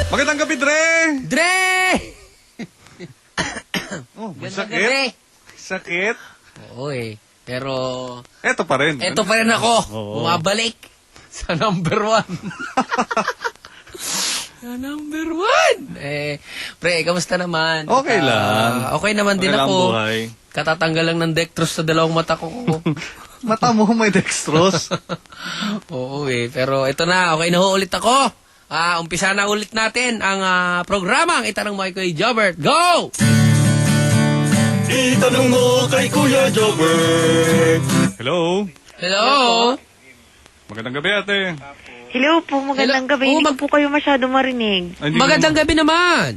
Magandang gabi, Dre! Dre! Oh, may Ganda sakit. gabi. Sakit. Oo eh. Pero, Eto pa rin. eto pa rin ako. Oo. Bumabalik sa number 1. Sa number 1. Pre, kamusta naman? Okay lang. Okay naman din Okay lang ako. buhay. Katatanggal lang ng dextrose sa dalawang mata ko. Mata mo may dextrose. Oo eh. Pero ito na, okay na ho ulit ako. Umpisa na ulit natin ang programang Itanong Mo kay Kuya Jobert. Go! Itanong mo kay Kuya Jobert. Hello. Hello? Magandang gabi, ate. Hello po, magandang Hello. gabi. Oh, Hindi po kayo masyado marinig. Ay, hindi Magandang mo- gabi naman.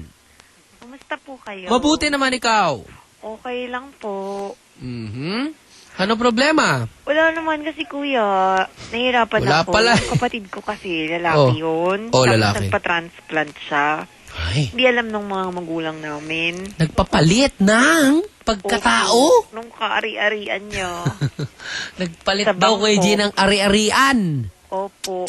Kumusta po kayo? Mabuti naman ikaw. Okay lang po. Ano problema? Wala naman kasi kuya. Nahihirapan Wala ako. pala. Yung kapatid ko kasi, lalaki yun. Oh, Tapos lalaki. nagpa-transplant siya. Ay, Hindi alam ng mga magulang namin. nagpapalit ng pagkatao. Opo, nung kaari-arian niya. Nagpalit Sa daw bangko. kay G ng ari-arian. Opo.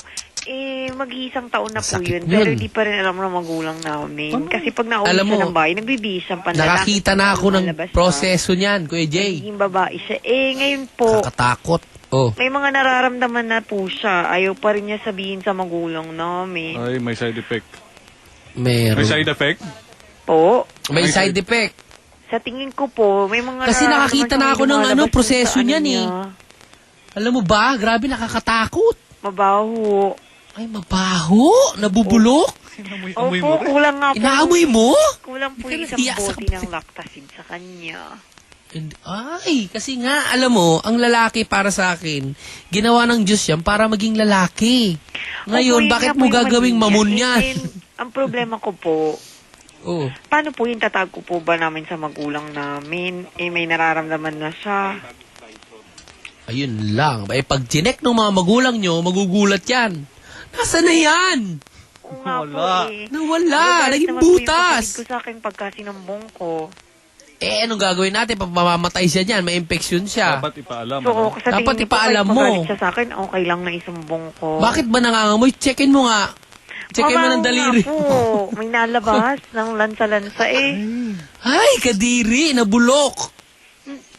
Mag-iisang taon na po Sakit yun. nun. Pero hindi pa rin alam ng magulang namin. Kasi pag nauwi Alam siya mo, ng bahay, nagbibihis ang panlalaki. Nakakita na ako ng Lumalabas siya. proseso niyan, Kuya Jay. Nagiging babae siya. Ngayon po, Kakatakot. Oh. may mga nararamdaman na po siya. Ayaw pa rin niya sabihin sa magulang namin. Ay, may side effect. Meron. May side effect? Po, May side effect. sa tingin ko po, may mga Kasi nararamdaman nakakita siya, na ako may ng lumalabas dun proseso sa niyan niya. Alam mo ba, grabe nakakatakot. Mabaho. Ay, mabaho. Nabubulok. Amoy mo Opo, rin. kulang nga po. Inaamoy mo? Kulang po Hindi ka isang nahiya sa bote kapatid. ng lactacid sa kanya. Ay, kasi nga, alam mo, ang lalaki para sa akin, ginawa ng Diyos yan para maging lalaki. Ngayon, Opo, yun bakit nga mo po yung gagawing mali mamon niya. yan? Ang problema ko po, Oh. paano po yung tatago po ba namin sa magulang namin? May nararamdaman na siya. Ayun lang. Pag chinek ng mga magulang nyo, magugulat yan. Nasaan na yan? Oo nga Wala. po eh. Nawala. Nagalit Naging naman po yung butas. kapatid ko sa akin pagka sinumbong ko. Anong gagawin natin? Pag mamamatay siya dyan, may infection siya. Dapat ipaalam. So, ano? sa Dapat tingin ko, ipaalam kahit mo. magalit siya sa akin, okay lang na isumbong ko. Bakit ba nangangamoy? Checkin mo nga. Checkin mo ng Mabaho daliri. nga po. May nalabas ng lansa-lansa eh. Ay, kadiri. Nabulok.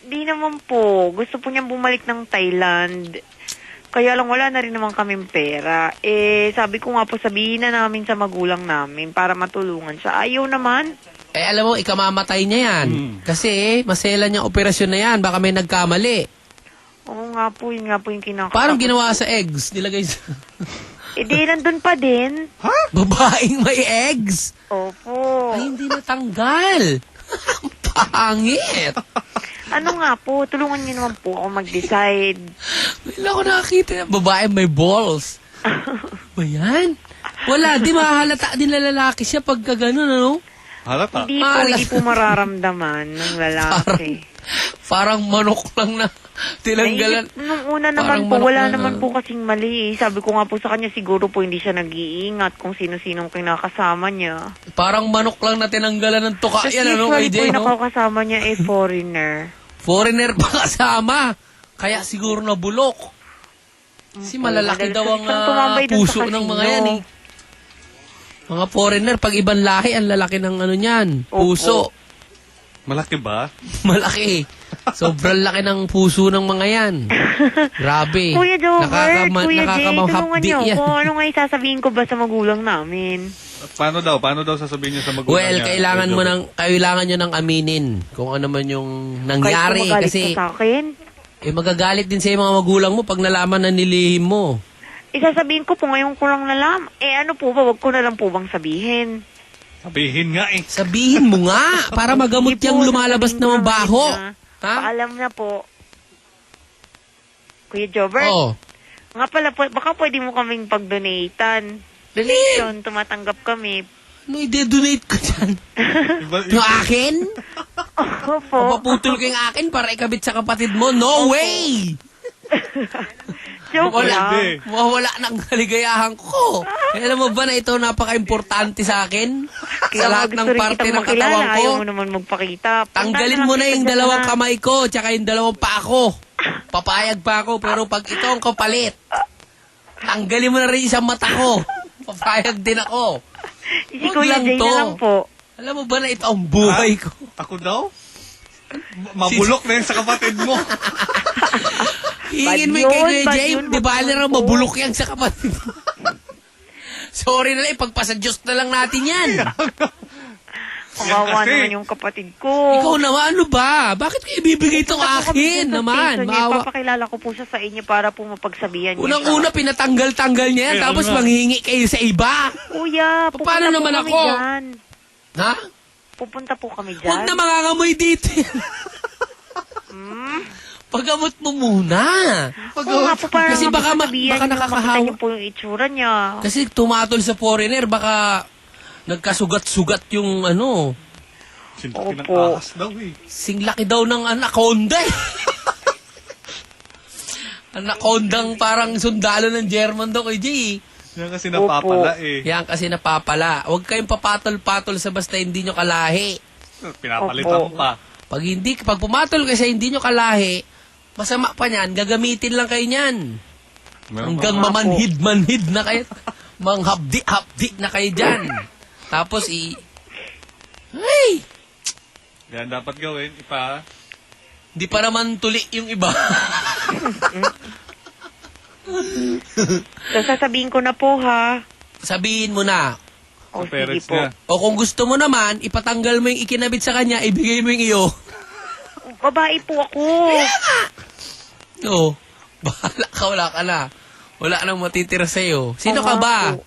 Di naman po. Gusto po niyang bumalik ng Thailand. Kaya lang wala na rin naman kaming pera. Sabi ko nga po sabihin na namin sa magulang namin para matulungan siya. Ayaw naman. Alam mo, ikamamatay niya yan. Kasi, masela niyang operasyon na yan. Baka may nagkamali. Oo nga po, yun nga po yung kinakatakot. Parang ginawa sa eggs. Nilagay sa... Di nandun pa din. Babaeng may eggs. Opo. Ay, hindi natanggal. Pangit. Ano nga po, tulungan niyo naman po ako mag-decide. Wala ko nakakita ng babae may balls. Ba yan? Wala, di mahalata din na lalaki siya pagka gano'n, ano? Halata. Hindi po mararamdaman ng lalaki. Parang manok lang na tinanggalan. Nung una Parang naman po, manok wala na, naman po kasing mali. Sabi ko nga po sa kanya, siguro po hindi siya nag-iingat kung sino-sinong kinakasama niya. Parang manok lang na tinanggalan ng tuka. Tapos Yan, ano, usually po AJ, yung no? nakakasama niya foreigner. Foreigner pa kasama. Kaya siguro nabulok. Kasi malalaki Madalas daw ang siyang tumambay dun sa puso ng mga casino. yan, eh. Mga foreigner, pag ibang lahi, ang lalaki ng ano niyan. Puso. Malaki ba? Malaki. Sobrang laki ng puso ng mga yan. Grabe. Kuya Jobert, Kuya Jay, tulungan Nakakamaghapdi niyo yan. ako. Ano nga isasabihin ko ba sa magulang namin? Paano daw? Paano daw sasabihin niya sa magulang Well, niya? kailangan nyo nang aminin kung ano man yung nangyari. Kahit Kasi, kumagalit ka sa akin. magagalit din sa mga magulang mo pag nalaman na nilihim mo. Isasabihin ko po ngayon ko lang nalam. Ano po ba, wag ko na lang po bang sabihin? Sabihin nga eh. Sabihin mo nga, para magamot Hindi po, yung lumalabas sasabihin na ko mabaho. ngayon na. Ha? Paalam na po. Kuya Jobert, Oo. nga pala, baka pwede mo kaming pag-donatan. Donation, tumatanggap kami. Ano i-donate ko dyan? Iba- Yung akin? Opo. Papaputol ko yung akin para ikabit sa kapatid mo? No way! Joke Wala. lang. Mawawala ng kaligayahan ko. Alam mo ba na ito napaka-importante sa akin? Sa lahat ng parte ng katawan ko. Ayaw mo naman magpakita. Tanggalin mo na yung dalawang kamay ko tsaka yung dalawang paa ko. Papayag pa ako pero pag ito ang kapalit, tanggalin mo na rin isang mata ko. Papayag din ako. Si Huwag Kuya lang Jay to. na lang po. Alam mo ba na ito ang buhay ko? Ako daw? Mabulok na yun sa kapatid mo. Hingin mo Bad kay yun, Kuya bad Jay, yun, di ba wag alam naman mo, po. mabulok yan sa kapatid mo. Sorry na lang, ipagpasa Diyos na lang natin yan. Kawawa kasi. naman yung kapatid ko. Ikaw naman, ano ba? Bakit kayo ibibigay itong Punta po kami akin sa naman? station niya. Maawa. Papakilala ko po siya sa inyo para po mapagsabihan niyo Unang-una, siya. pinatanggal-tanggal niya yan, Eh, tapos ano nga. manghingi kayo sa iba. Kuya, Paano pupunta po naman kami ako? dyan. Ha? Pupunta po kami dyan. Huwag na mangangamoy dito. Paggamot mo muna. Oo nga po, para Kasi baka mapagsabihan baka niyo, nakakahawa. makita niyo po yung itsura niya. Kasi tumatol sa foreigner, baka nagkasugat-sugat yung ano, Sinlaki ng Opo. ahas daw eh. singlaki daw ng anaconda eh. Anacondang parang sundalo ng German daw kay Jay. Yan kasi napapala eh. Yan kasi napapala. Huwag kayong papatol-patol sa basta hindi nyo kalahi. Pinapalitan Opo. pa. Pag pumatol kayo sa hindi nyo kalahi, masama pa niyan, gagamitin lang kayo niyan. Meron Hanggang pa. mamanhid-manhid na kayo. Manghapdi-hapdi na kayo dyan. Tapos Ay! Yan dapat gawin. Di pa naman tuli yung iba. So, sasabihin ko na po, ha? Sabihin mo na. O, Sa sige parents po. niya. O kung gusto mo naman, ipatanggal mo yung ikinabit sa kanya, ibigay mo yung iyo. Babae po ako. Oo. Bahala ka, wala ka na. Wala nang matitira sa'yo. Sino Oo ka nga ba? po.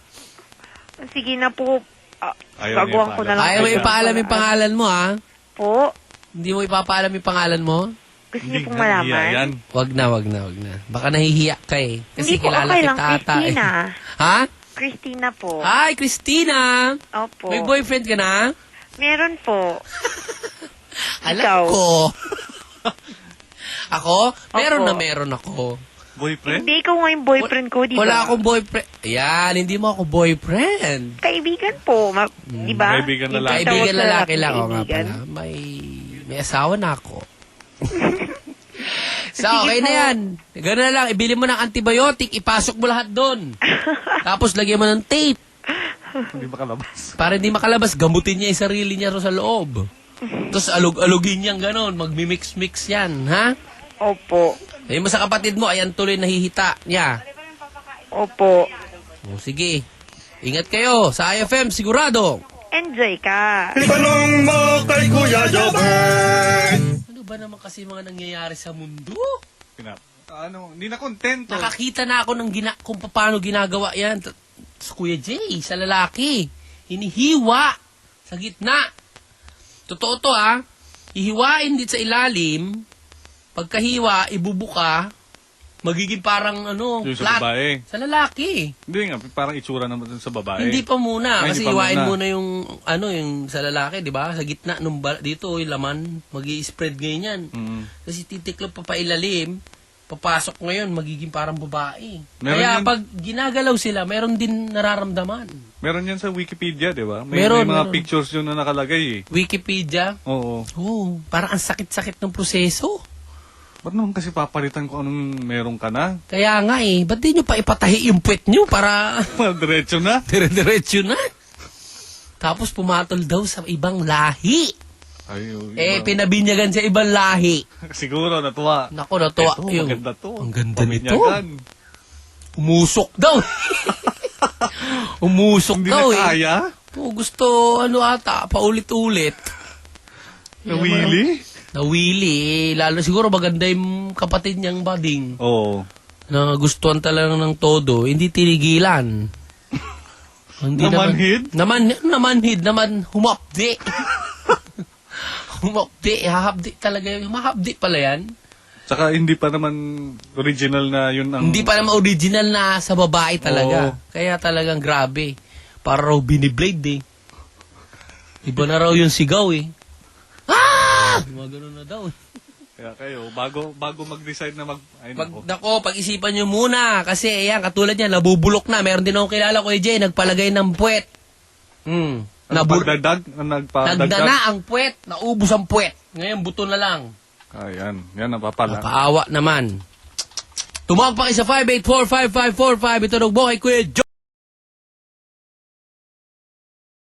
Sige na po. Ayaw niya Gagawan ko na lang. Ayaw mo po. ipaalam yung pangalan mo, ha? Po? Hindi mo ipapaalam yung pangalan mo? Gusto niyo pong na, malaman? yan. Wag na. Baka nahihiya ka eh. Kasi Hindi po, kilala okay kita lang. ata eh. Christina. Ha? Christina po. Hi, Christina! Opo. May boyfriend ka na? Meron po. Alam Ikaw? ko. Ako? Opo. Meron ako. Boyfriend? Hindi ko nga yung boyfriend ko, di ba? Wala akong boyfriend. Ayan, hindi mo ako boyfriend. Kaibigan po, di ba? Kaibigan Yung lalaki. tawag Kaibigan sa lalaki lang ako nga kaibigan. pala. May asawa na ako. So, Sige okay na po. yan. Gano'n na lang, ibili mo ng antibiotic, ipasok mo lahat doon. Tapos lagyan mo ng tape. Hindi makalabas. Para hindi makalabas, gamutin niya yung sarili niya ro sa loob. Tapos alugin niyang gano'n, magmi-mix-mix yan, ha? Opo. Ayun mo sa kapatid mo, ayan tuloy nahihita niya. Opo. O, sige. Ingat kayo sa IFM, sigurado. Enjoy ka. Itanong mo kay Kuya Jobert. Ano ba naman kasi mga nangyayari sa mundo? Hindi na kontento. Nakakita na ako ng kung paano ginagawa yan sa Kuya Jay, sa lalaki. Hinihiwa sa gitna. Totoo to ha. Hihiwain dito sa ilalim. Pagkahiwa, ibubuka, magiging parang Yung sa flat. babae. Sa lalaki. Hindi nga, parang itsura naman dun sa babae. Hindi pa muna. Ay, Kasi hindi pa hiwain muna. muna yung sa lalaki, di ba? Sa gitna, dito yung laman, mag-i-spread ngayon yan. Mm. Kasi titiklop pa pailalim, papasok ngayon, magiging parang babae. Meron Kaya yan. pag ginagalaw sila, meron din nararamdaman. Meron yan sa Wikipedia, di ba? Meron, may mga meron. pictures yun na nakalagay eh. Wikipedia, Oo. parang ang sakit-sakit ng proseso. Ba't naman kasi papalitan ko anong meron ka na? Kaya nga ba't di nyo pa ipatahi yung puwet nyo para Diretso na. dire-diretso na? Tapos pumatol daw sa ibang lahi. Ay, Pinabinyagan sa ibang lahi. siguro, natuwa. Naku, natuwa. Eto, yung, maganda to. Ang ganda nito. Paminyagan. Umusok daw. Umusok Hindi daw na kaya? Gusto, ata, paulit-ulit. Nawili? Nawili. Lalo siguro maganda yung kapatid niyang bading. Oo. Na gustuhan talaga ng todo. Hindi tinigilan. Hindi Namanhid? Namanhid. Humapdi. Humapdi. Hahapdi talaga yun. Mahapdi pala yan. Tsaka hindi pa naman original na yun ang... Hindi pa naman original na sa babae talaga. Oo. Kaya talagang grabe. Para raw biniblade Iba na raw yung sigaw Mga ganun na daw Kaya kayo, bago mag-decide na pag-isipan nyo muna. Kasi ayan, katulad yan, nabubulok na. Meron din akong kilala ko, Jay, nagpalagay ng puwet. Nagdagdag? Nagdana ang puwet. Naubos ang puwet. Ngayon, buto na lang. Ayan, yan napapala. Napaawa naman. Tumawag pa kayo sa 584-5545. Ito nagbo kay Kuya Joe.